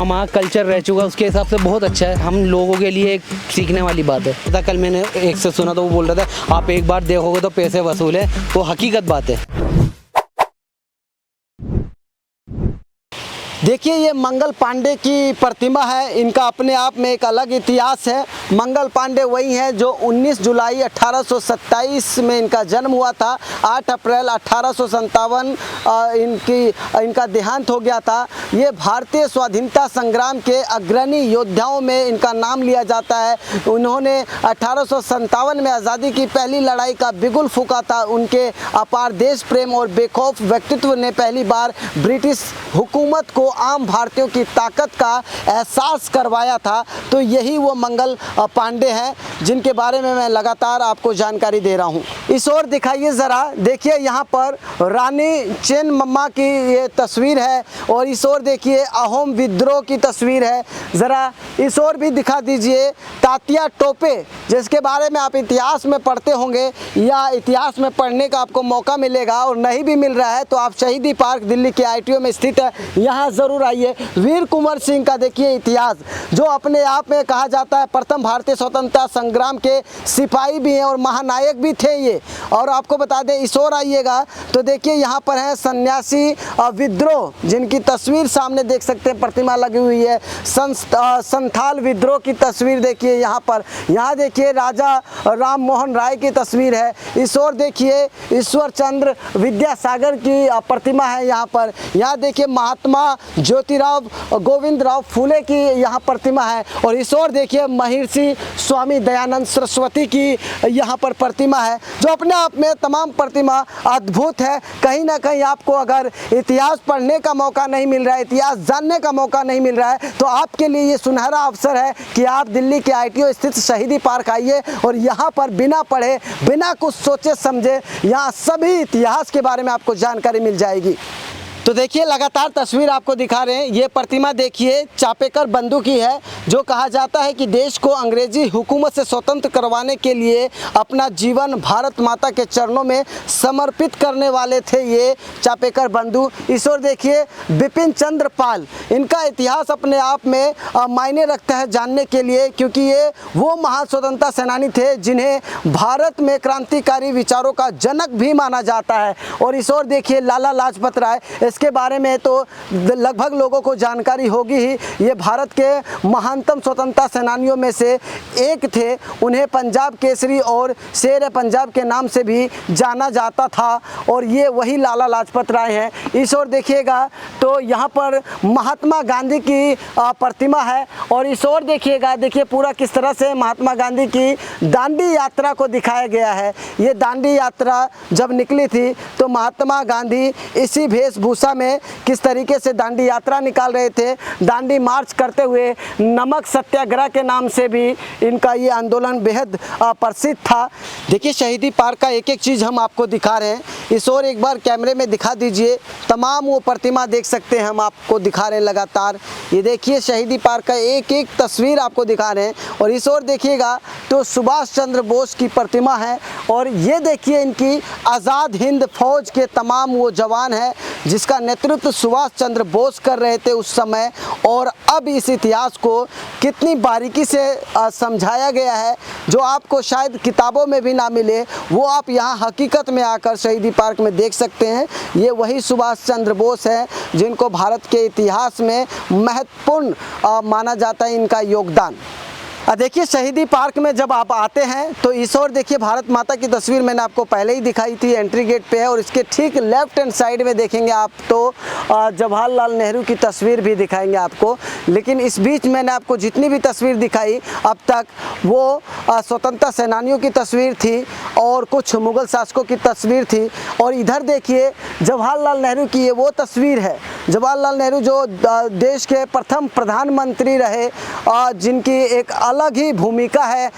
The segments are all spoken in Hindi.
हमारा कल्चर रह चुका है, उसके हिसाब से बहुत अच्छा है। हम लोगों के लिए एक सीखने वाली बात है। पता कल मैंने एक से सुना तो वो बोल रहा था आप एक बार देखोगे तो पैसे वसूल है, वो हकीकत बात है। देखिए ये मंगल पांडे की प्रतिमा है, इनका अपने आप में एक अलग इतिहास है। मंगल पांडे वही हैं जो 19 जुलाई 1827 में इनका जन्म हुआ था। 8 अप्रैल 1857 इनका देहांत हो गया था। ये भारतीय स्वाधीनता संग्राम के अग्रणी योद्धाओं में इनका नाम लिया जाता है। उन्होंने 1857 में आज़ादी की पहली लड़ाई का बिगुल फूंका था। उनके अपार देश प्रेम और बेखौफ व्यक्तित्व ने पहली बार ब्रिटिश हुकूमत को आम भारतीयों की ताकत का एहसास करवाया था। तो यही वो मंगल पांडे हैं जिनके बारे में मैं लगातार आपको जानकारी दे रहा हूँ। इस ओर दिखाइए ज़रा, देखिए यहाँ पर रानी चेन्नम्मा की ये तस्वीर है और इस ओर देखिए अहोम विद्रोह की तस्वीर है। ज़रा इस ओर भी दिखा दीजिए तात्या टोपे, जिसके बारे में आप इतिहास में पढ़ते होंगे या इतिहास में पढ़ने का आपको मौका मिलेगा, और नहीं भी मिल रहा है तो आप शहीदी पार्क दिल्ली के ITO में स्थित है, यहाँ ज़रूर आइए। वीर कुंवर सिंह का देखिए इतिहास, जो अपने आप में कहा जाता है प्रथम भारतीय स्वतंत्रता संग्राम के सिपाही भी हैं और महानायक भी थे ये। और आपको बता दें इस ओर आइएगा तो देखिए यहाँ पर है सन्यासी विद्रोह, जिनकी तस्वीर सामने देख सकते हैं, प्रतिमा लगी हुई है। संथाल विद्रोह की तस्वीर देखिए यहाँ पर। यहाँ देखिए राजा राम मोहन राय की तस्वीर है। इस ओर देखिए ईश्वर चंद्र विद्यासागर की प्रतिमा है यहाँ पर। यहाँ देखिए महात्मा ज्योतिराव गोविंदराव फूले की यहाँ प्रतिमा है। और इस ओर देखिए महर्षि स्वामी दयानंद सरस्वती की यहाँ पर प्रतिमा है, जो अपने आप में तमाम प्रतिमा अद्भुत है। कहीं ना कहीं आपको अगर इतिहास पढ़ने का मौका नहीं मिल रहा है, इतिहास जानने का मौका नहीं मिल रहा है, तो आपके लिए ये सुनहरा अवसर है कि आप दिल्ली के ITO स्थित शहीदी पार्क आइए और यहाँ पर बिना पढ़े, बिना कुछ सोचे समझे, यहाँ सभी इतिहास के बारे में आपको जानकारी मिल जाएगी। तो देखिए लगातार तस्वीर आपको दिखा रहे हैं। ये प्रतिमा देखिए चापेकर बंधु की है, जो कहा जाता है कि देश को अंग्रेजी हुकूमत से स्वतंत्र करवाने के लिए अपना जीवन भारत माता के चरणों में समर्पित करने वाले थे ये चापेकर बंधु। इस ओर देखिए बिपिन चंद्र पाल, इनका इतिहास अपने आप में मायने रखता है जानने के लिए, क्योंकि ये वो महान स्वतंत्रता सेनानी थे जिन्हें भारत में क्रांतिकारी विचारों का जनक भी माना जाता है। और इस ओर देखिए लाला लाजपत राय, इसके बारे में तो लगभग लोगों को जानकारी होगी ही। ये भारत के महानतम स्वतंत्रता सेनानियों में से एक थे। उन्हें पंजाब केसरी और शेर पंजाब के नाम से भी जाना जाता था, और ये वही लाला लाजपत राय हैं। इस ओर देखिएगा तो यहाँ पर महात्मा गांधी की प्रतिमा है, और इस ओर देखिएगा, देखिए पूरा किस तरह से महात्मा गांधी की दांडी यात्रा को दिखाया गया है। ये दांडी यात्रा जब निकली थी तो महात्मा गांधी इसी वेशभूषा में किस तरीके से दांडी यात्रा निकाल रहे थे। दांडी मार्च करते हुए नमक सत्याग्रह के नाम से भी इनका ये आंदोलन बेहद प्रसिद्ध था। देखिए शहीदी पार्क का एक एक चीज़ हम आपको दिखा रहे हैं। इस ओर एक बार कैमरे में दिखा दीजिए, तमाम वो प्रतिमा देख सकते हैं, हम आपको दिखा रहे हैं लगातार। ये देखिए शहीदी पार्क का एक एक तस्वीर आपको दिखा रहे हैं। और इस ओर देखिएगा तो सुभाष चंद्र बोस की प्रतिमा है, और ये देखिए इनकी आज़ाद हिंद फौज के तमाम वो जवान हैं जिसका नेतृत्व सुभाष चंद्र बोस कर रहे थे उस समय। और अब इस इतिहास को कितनी बारीकी से समझाया गया है, जो आपको शायद किताबों में भी ना मिले, वो आप यहाँ हकीकत में आकर शहीदी पार्क में देख सकते हैं। ये वही सुभाष चंद्र बोस हैं जिनको भारत के इतिहास में महत्वपूर्ण माना जाता है इनका योगदान। देखिए शहीदी पार्क में जब आप आते हैं तो इस ओर देखिए भारत माता की तस्वीर मैंने आपको पहले ही दिखाई थी, एंट्री गेट पे है। और इसके ठीक लेफ्ट हैंड साइड में देखेंगे आप तो जवाहरलाल नेहरू की तस्वीर भी दिखाएंगे आपको। लेकिन इस बीच मैंने आपको जितनी भी तस्वीर दिखाई अब तक, वो स्वतंत्रता सेनानियों की तस्वीर थी और कुछ मुग़ल शासकों की तस्वीर थी। और इधर देखिए जवाहरलाल नेहरू की ये वो तस्वीर है। जवाहरलाल नेहरू जो देश के प्रथम प्रधानमंत्री रहे, जिनकी एक अलग ही भूमिका है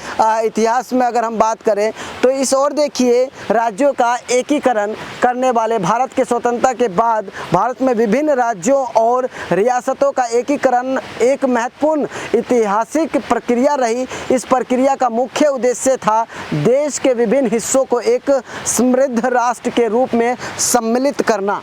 इतिहास में अगर हम बात करें तो। इस ओर देखिए राज्यों का एकीकरण करने वाले, भारत के स्वतंत्रता के बाद भारत में विभिन्न राज्यों और रियासतों का एकीकरण एक महत्वपूर्ण ऐतिहासिक प्रक्रिया रही। इस प्रक्रिया का मुख्य उद्देश्य था देश के विभिन्न हिस्सों को एक समृद्ध राष्ट्र के रूप में सम्मिलित करना।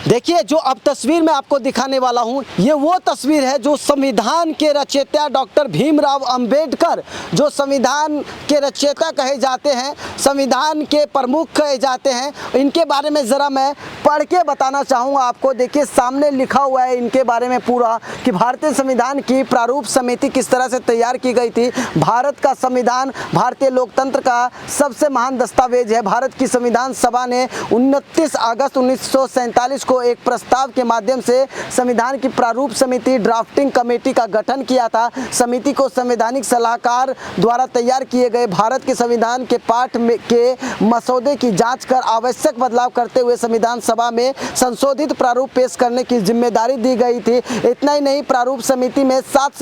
देखिए जो अब तस्वीर मैं आपको दिखाने वाला हूं, ये वो तस्वीर है जो संविधान के रचयिता डॉक्टर भीमराव अंबेडकर, जो संविधान के रचयिता कहे जाते हैं, संविधान के प्रमुख कहे जाते हैं, इनके बारे में ज़रा मैं पढ़ के बताना चाहूँगा आपको। देखिए सामने लिखा हुआ है इनके बारे में पूरा कि भारतीय संविधान की प्रारूप समिति किस तरह से तैयार की गई थी। भारत का संविधान भारतीय लोकतंत्र का सबसे महान दस्तावेज है। भारत की संविधान सभा ने 29 अगस्त 1947 को एक प्रस्ताव के माध्यम से संविधान की प्रारूप समिति ड्राफ्टिंग कमेटी का गठन किया था। समिति को संवैधानिक सलाहकार द्वारा तैयार किए गए भारत के संविधान के पाठ में के मसौदे की जांच कर आवश्यक बदलाव करते हुए संविधान सभा में संशोधित प्रारूप पेश करने की जिम्मेदारी दी गई थी। इतना ही नहीं, प्रारूप समिति में 7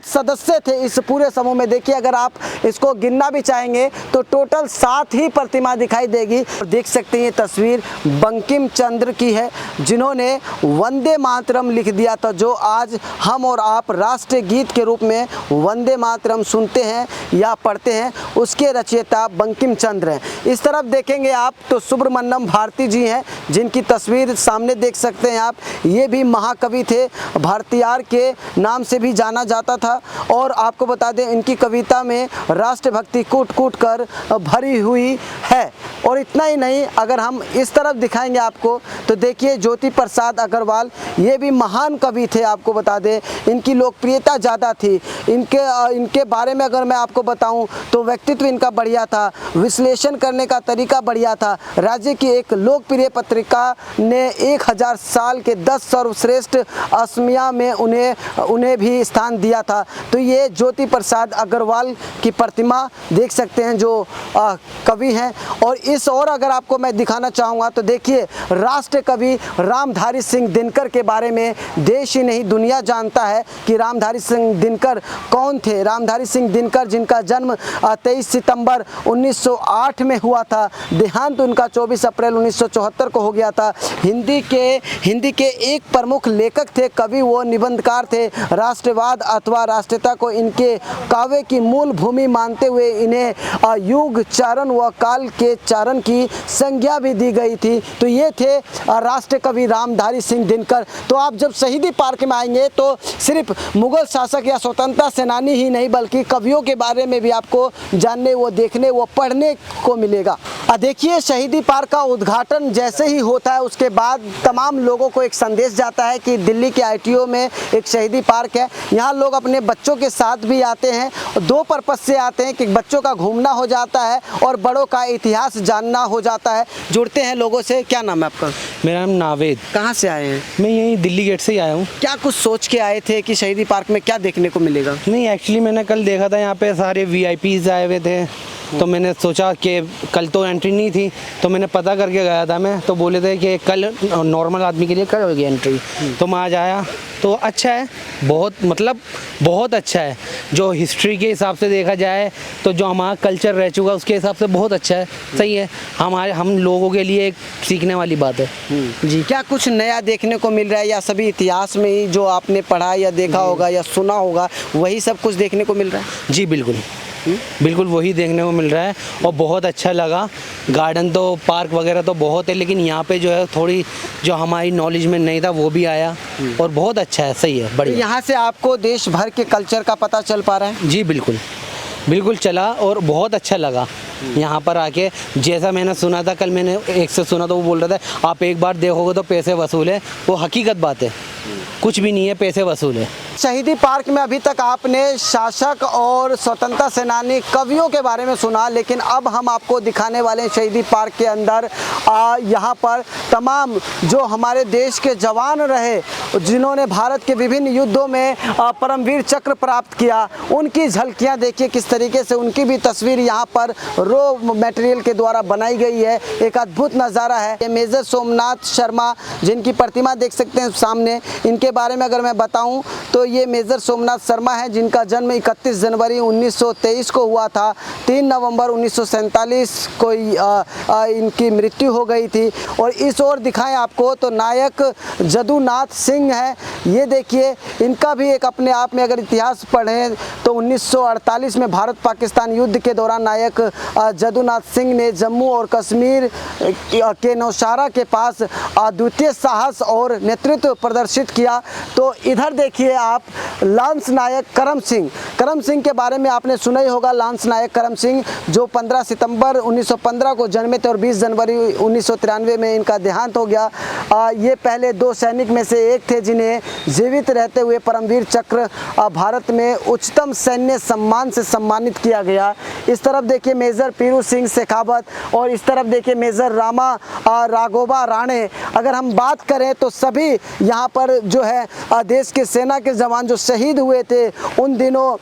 सदस्य थे इस पूरे समूह में। देखिए अगर आप इसको गिनना भी चाहेंगे तो टोटल 7 ही प्रतिमा दिखाई देगी। देख सकते हैं ये तस्वीर बंकिम चंद्र की है, जिन्होंने वंदे मातरम लिख दिया था, जो आज हम और आप राष्ट्रीय गीत के रूप में वंदे मातरम सुनते हैं या पढ़ते हैं, उसके रचयिता बंकिम चंद्र हैं। इस तरफ देखेंगे आप तो सुब्रमण्यम भारती जी हैं, जिनकी तस्वीर सामने देख सकते हैं आप। ये भी महाकवि थे, भारतीयार के नाम से भी जाना जाता था। और आपको बता दें इनकी कविता में राष्ट्रभक्ति कूट कूट कर भरी हुई है। और इतना ही नहीं, अगर हम इस तरफ दिखाएंगे आपको तो देखिए ज्योति प्रसाद अग्रवाल, ये भी महान कवि थे। आपको बता दें इनकी लोकप्रियता ज़्यादा थी। इनके बारे में अगर मैं आपको बताऊं तो व्यक्तित्व इनका बढ़िया था, विश्लेषण करने का तरीका बढ़िया था। राज्य की एक लोकप्रिय पत्रिका ने 1000 साल के 10 सर्वश्रेष्ठ असमिया में उन्हें भी स्थान दिया था। तो ये ज्योति प्रसाद अग्रवाल की प्रतिमा देख सकते हैं जो कवि हैं। और अगर आपको मैं दिखाना चाहूँगा तो देखिए राष्ट्र कवि रामधारी सिंह दिनकर के बारे में देश ही नहीं दुनिया जानता है कि रामधारी सिंह दिनकर कौन थे। रामधारी सिंह दिनकर जिनका जन्म 23 सितंबर 1908 में हुआ था, देहांत उनका 24 अप्रैल 1974 को हो गया था। हिंदी के एक प्रमुख लेखक थे, कवि वो निबंधकार थे। राष्ट्रवाद अथवा राष्ट्रीयता को इनके काव्य की मूल भूमि मानते हुए इन्हें युग चारण व काल के चारण की संज्ञा भी दी गई थी। तो ये थे राष्ट्र कवि रामधारी सिंह दिनकर। तो आप जब शहीदी पार्क में आएंगे तो सिर्फ मुगल शासक या स्वतंत्रता सेनानी ही नहीं बल्कि कवियों के बारे में भी आपको जानने व देखने व पढ़ने को मिलेगा। देखिए शहीदी पार्क का उद्घाटन जैसे ही होता है उसके बाद तमाम लोगों को एक संदेश जाता है कि दिल्ली के ITO में एक शहीदी पार्क है। यहाँ लोग अपने बच्चों के साथ भी आते हैं। 2 पर्पस से आते हैं कि बच्चों का घूमना हो जाता है और बड़ों का इतिहास जानना हो जाता है। जुड़ते हैं लोगों से। क्या नाम है आपका? मेरा नाम नावेद। कहाँ से आए हैं? मैं यहीं दिल्ली गेट से ही आया हूँ। क्या कुछ सोच के आए थे कि शहीदी पार्क में क्या देखने को मिलेगा? नहीं, एक्चुअली मैंने कल देखा था यहाँ पे सारे VIPs आए हुए थे, तो मैंने सोचा कि कल तो एंट्री नहीं थी, तो मैंने पता करके गया था मैं, तो बोले थे कि कल नॉर्मल आदमी के लिए कल होगी एंट्री। तो मैं आज आया तो अच्छा है, बहुत अच्छा है। जो हिस्ट्री के हिसाब से देखा जाए तो जो हमारा कल्चर रह चुका उसके हिसाब से बहुत अच्छा है, सही है। हम लोगों के लिए एक सीखने वाली बात है जी। क्या कुछ नया देखने को मिल रहा है या सभी इतिहास में ही जो आपने पढ़ा या देखा होगा या सुना होगा वही सब कुछ देखने को मिल रहा है? जी बिल्कुल वही देखने को मिल रहा है और बहुत अच्छा लगा। गार्डन तो पार्क वगैरह तो बहुत है, लेकिन यहाँ पे जो है थोड़ी जो हमारी नॉलेज में नहीं था वो भी आया और बहुत अच्छा है, सही है, बढ़िया। यहाँ से आपको देश भर के कल्चर का पता चल पा रहा है? जी बिल्कुल चला और बहुत अच्छा लगा यहाँ पर आके। जैसा मैंने सुना था, कल मैंने एक से सुना तो वो बोल रहा था आप एक बार देखोगे तो पैसे वसूल है। वो हकीकत बात है, कुछ भी नहीं है, पैसे वसूल है। शहीदी पार्क में अभी तक आपने शासक और स्वतंत्रता सेनानी कवियों के बारे में सुना, लेकिन अब हम आपको दिखाने वाले हैं शहीदी पार्क के अंदर यहाँ पर तमाम जो हमारे देश के जवान रहे, जिन्होंने भारत के विभिन्न युद्धों में परमवीर चक्र प्राप्त किया, उनकी झलकियाँ देखिए किस तरीके से उनकी भी तस्वीर यहाँ पर रो मटेरियल के द्वारा बनाई गई है। एक अद्भुत नज़ारा है। ये मेजर सोमनाथ शर्मा जिनकी प्रतिमा देख सकते हैं सामने, इनके बारे में अगर मैं बताऊं तो ये मेजर सोमनाथ शर्मा है जिनका जन्म 31 जनवरी 1923 को हुआ था। 3 नवंबर 1947 को इनकी मृत्यु हो गई थी। और इस ओर दिखाएं आपको तो नायक जदुनाथ सिंह है, ये देखिए, इनका भी एक अपने आप में अगर इतिहास पढ़ें तो 1948 में भारत पाकिस्तान युद्ध के दौरान नायक जदुनाथ सिंह ने जम्मू और कश्मीर के नौशहरा के पास अद्वितीय साहस और नेतृत्व प्रदर्शित किया। तो इधर देखिए आप लांस नायक करम सिंह के बारे में आपने सुना ही होगा। लांस नायक करम सिंह जो 15 सितंबर 1915 को जन्मे थे और 20 जनवरी 1993 में इनका देहांत हो गया। ये पहले 2 सैनिक में से एक थे जिन्हें जीवित रहते हुए परमवीर चक्र भारत में उच्चतम सैन्य सम्मान से सम्मानित किया गया। इस तरफ देखिए मेजर पीरू सिंह शेखावत और इस तरफ देखिए मेजर रामा राघोबा राणे। अगर हम बात करें तो सभी यहाँ पर जो है देश के सेना के जवान जो शहीद हुए थे उन दिनों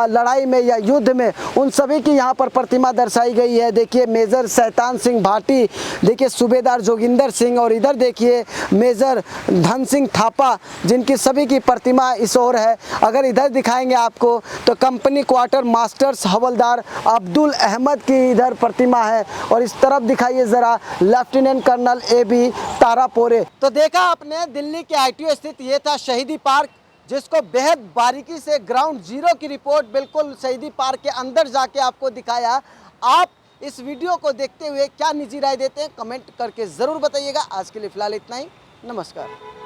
लड़ाई में या युद्ध में, उन सभी की यहाँ पर प्रतिमा दर्शाई गई है। देखिए मेजर शैतान सिंह भाटी, देखिए सूबेदार जोगिंदर सिंह और इधर देखिए मेजर धन सिंह थापा, जिनकी सभी की प्रतिमा इस ओर है। अगर इधर दिखाएंगे आपको तो कंपनी क्वार्टर मास्टर्स हवलदार अब्दुल अहमद की इधर प्रतिमा है और इस तरफ दिखाइए ज़रा लेफ्टिनेंट कर्नल AB तारापोरे। तो देखा आपने दिल्ली के ITO स्थित ये था शहीदी पार्क, जिसको बेहद बारीकी से ग्राउंड जीरो की रिपोर्ट बिल्कुल शहीदी पार्क के अंदर जाके आपको दिखाया। आप इस वीडियो को देखते हुए क्या निजी राय देते हैं कमेंट करके ज़रूर बताइएगा। आज के लिए फ़िलहाल इतना ही, नमस्कार।